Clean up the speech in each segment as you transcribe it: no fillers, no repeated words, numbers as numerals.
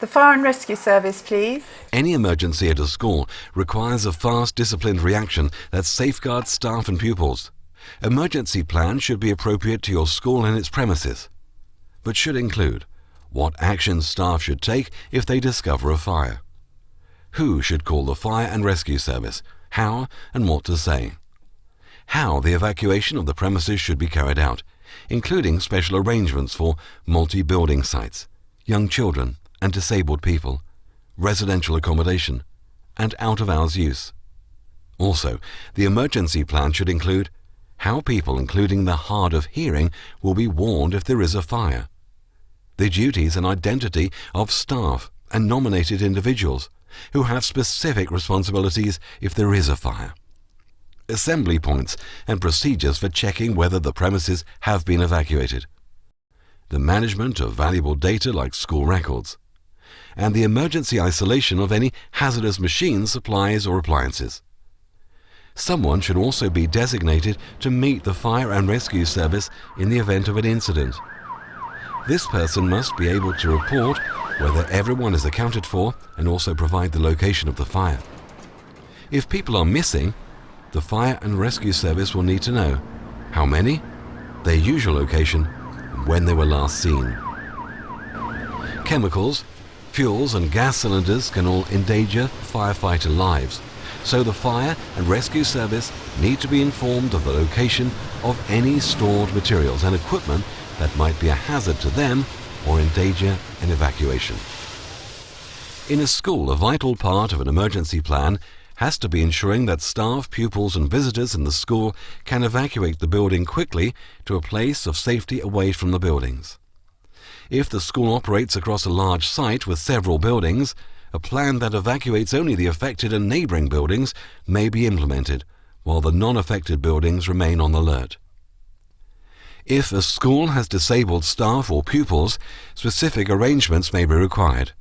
The Fire and Rescue Service, please. Any emergency at a school requires a fast, disciplined reaction that safeguards staff and pupils. Emergency plans should be appropriate to your school and its premises, but should include what actions staff should take if they discover a fire, who should call the Fire and Rescue Service, how and what to say, how the evacuation of the premises should be carried out, including special arrangements for multi-building sites, young children and disabled people, residential accommodation, and out-of-hours use. Also, the emergency plan should include how people, including the hard of hearing, will be warned if there is a fire, the duties and identity of staff and nominated individuals who have specific responsibilities if there is a fire, assembly points and procedures for checking whether the premises have been evacuated, the management of valuable data like school records, and the emergency isolation of any hazardous machines, supplies or appliances. Someone should also be designated to meet the Fire and Rescue Service in the event of an incident. This person must be able to report whether everyone is accounted for and also provide the location of the fire. If people are missing, the Fire and Rescue Service will need to know how many, their usual location, and when they were last seen. Chemicals, fuels and gas cylinders can all endanger firefighter lives, so the Fire and Rescue Service need to be informed of the location of any stored materials and equipment that might be a hazard to them or endanger an evacuation. In a school, a vital part of an emergency plan has to be ensuring that staff, pupils and visitors in the school can evacuate the building quickly to a place of safety away from the buildings. If the school operates across a large site with several buildings, a plan that evacuates only the affected and neighbouring buildings may be implemented, while the non-affected buildings remain on alert. If a school has disabled staff or pupils, specific arrangements may be required.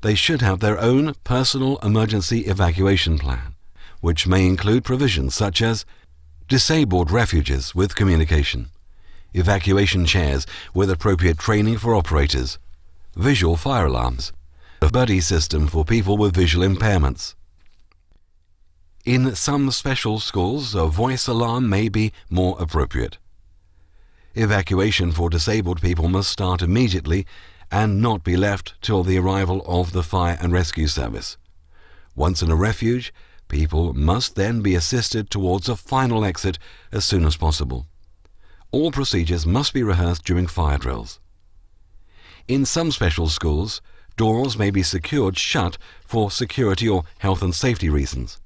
They should have their own Personal Emergency Evacuation Plan, which may include provisions such as disabled refuges with communication, evacuation chairs with appropriate training for operators, visual fire alarms, a buddy system for people with visual impairments. In some special schools, a voice alarm may be more appropriate. Evacuation for disabled people must start immediately and not be left till the arrival of the Fire and Rescue Service. Once in a refuge, people must then be assisted towards a final exit as soon as possible. All procedures must be rehearsed during fire drills. In some special schools, doors may be secured shut for security or health and safety reasons,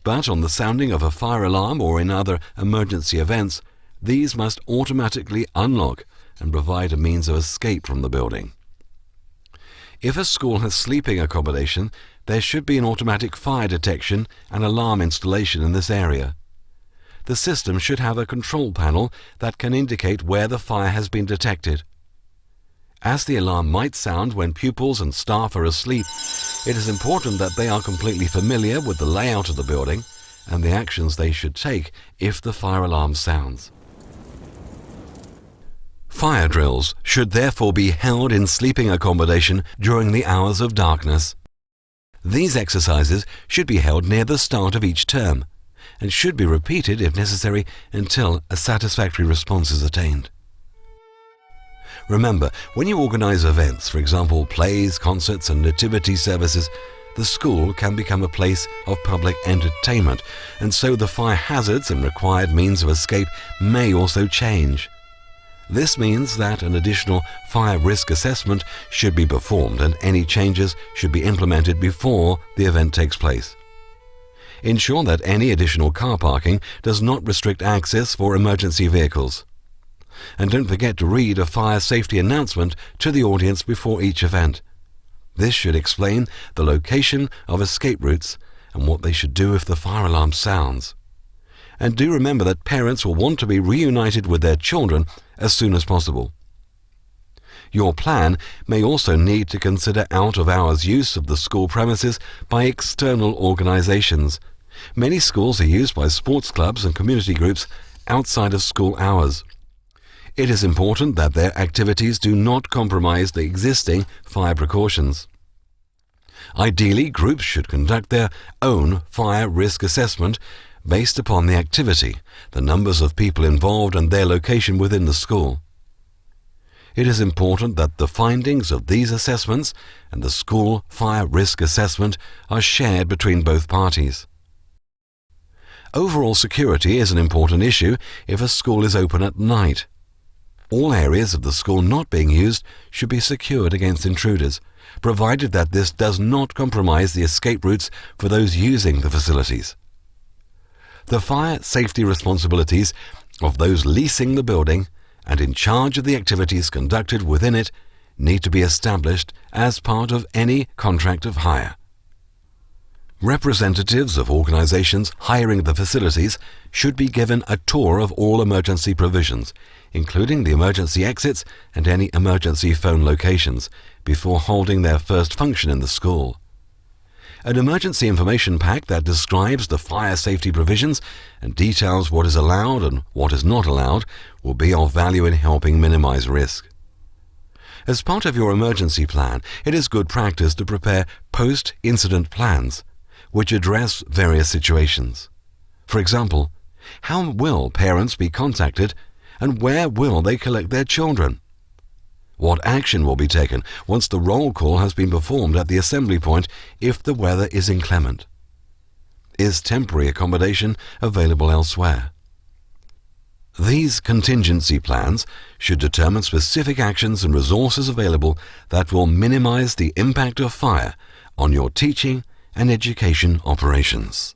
but on the sounding of a fire alarm or in other emergency events, these must automatically unlock and provide a means of escape from the building. If a school has sleeping accommodation, there should be an automatic fire detection and alarm installation in this area. The system should have a control panel that can indicate where the fire has been detected. As the alarm might sound when pupils and staff are asleep, it is important that they are completely familiar with the layout of the building and the actions they should take if the fire alarm sounds. Fire drills should therefore be held in sleeping accommodation during the hours of darkness. These exercises should be held near the start of each term and should be repeated if necessary until a satisfactory response is attained. Remember, when you organize events, for example plays, concerts and nativity services, the school can become a place of public entertainment, and so the fire hazards and required means of escape may also change. This means that an additional fire risk assessment should be performed and any changes should be implemented before the event takes place. Ensure that any additional car parking does not restrict access for emergency vehicles. And don't forget to read a fire safety announcement to the audience before each event. This should explain the location of escape routes and what they should do if the fire alarm sounds. And do remember that parents will want to be reunited with their children as soon as possible. Your plan may also need to consider out-of-hours use of the school premises by external organizations. Many schools are used by sports clubs and community groups outside of school hours. It is important that their activities do not compromise the existing fire precautions. Ideally, groups should conduct their own fire risk assessment based upon the activity, the numbers of people involved and their location within the school. It is important that the findings of these assessments and the school fire risk assessment are shared between both parties. Overall security is an important issue if a school is open at night. All areas of the school not being used should be secured against intruders, provided that this does not compromise the escape routes for those using the facilities. The fire safety responsibilities of those leasing the building and in charge of the activities conducted within it need to be established as part of any contract of hire. Representatives of organizations hiring the facilities should be given a tour of all emergency provisions, including the emergency exits and any emergency phone locations, before holding their first function in the school. An emergency information pack that describes the fire safety provisions and details what is allowed and what is not allowed will be of value in helping minimize risk. As part of your emergency plan, it is good practice to prepare post-incident plans, which address various situations. For example, how will parents be contacted and where will they collect their children? What action will be taken once the roll call has been performed at the assembly point if the weather is inclement? Is temporary accommodation available elsewhere? These contingency plans should determine specific actions and resources available that will minimize the impact of fire on your teaching and education operations.